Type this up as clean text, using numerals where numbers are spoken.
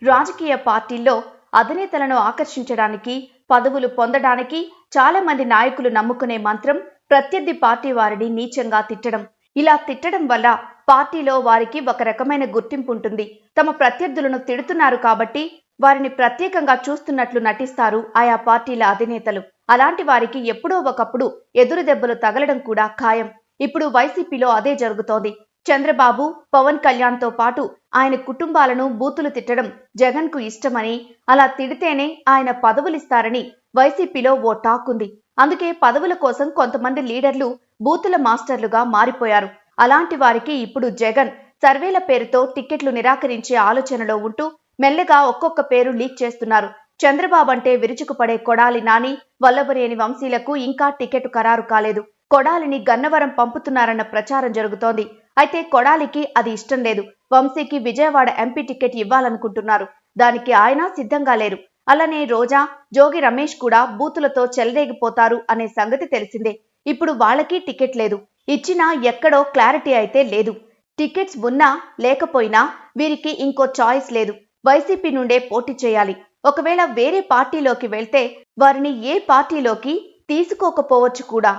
రాజకీయ పార్టీల్లో అధినేతలను ఆకర్షించడానికి, పదవులు పొందడానికి చాలా మంది నాయకులు నమ్ముకునే మంత్రం ప్రత్యర్థి పార్టీ వారిని నీచంగా తిట్టడం. ఇలా తిట్టడం వల్ల పార్టీలో వారికి ఒక రకమైన గుర్తింపు ఉంటుంది. తమ ప్రత్యర్థులను తిడుతున్నారు కాబట్టి వారిని ప్రత్యేకంగా చూస్తున్నట్లు నటిస్తారు ఆయా పార్టీల అధినేతలు. అలాంటి వారికి ఎప్పుడో ఒకప్పుడు ఎదురు దెబ్బలు తగలడం కూడా ఖాయం. ఇప్పుడు వైసీపీలో అదే జరుగుతోంది. చంద్రబాబు, పవన్ కళ్యాణ్ తో పాటు ఆయన కుటుంబాలను బూతులు తిట్టడం జగన్ కు ఇష్టమని, అలా తిడితేనే ఆయన పదవులిస్తారని వైసీపీలో ఓ టాక్ ఉంది. అందుకే పదవుల కోసం కొంతమంది లీడర్లు బూతుల మాస్టర్లుగా మారిపోయారు. అలాంటి వారికి ఇప్పుడు జగన్ సర్వేల పేరుతో టికెట్లు నిరాకరించే ఆలోచనలో ఉంటూ మెల్లగా ఒక్కొక్క పేరు లీక్ చేస్తున్నారు. చంద్రబాబు అంటే విరుచుకుపడే కొడాలి నాని, వల్లభనేని వంశీలకు ఇంకా టికెట్ ఖరారు కాలేదు. కొడాలిని గన్నవరం పంపుతున్నారన్న ప్రచారం జరుగుతోంది. అయితే కొడాలికి అది ఇష్టం లేదు. వంశీకి విజయవాడ ఎంపీ టికెట్ ఇవ్వాలనుకుంటున్నారు. దానికి ఆయన సిద్ధంగా లేరు. అలానే రోజా, జోగి రమేష్ కూడా బూతులతో చెలరేగిపోతారు అనే సంగతి తెలిసిందే. ఇప్పుడు వాళ్ళకి టికెట్ లేదు. ఇచ్చినా ఎక్కడో క్లారిటీ అయితే లేదు. టికెట్స్ ఉన్నా లేకపోయినా వీరికి ఇంకో చాయిస్ లేదు. వైసీపీ నుండే పోటీ చేయాలి. ఒకవేళ వేరే పార్టీలోకి వెళ్తే వారిని ఏ పార్టీలోకి తీసుకోకపోవచ్చు కూడా.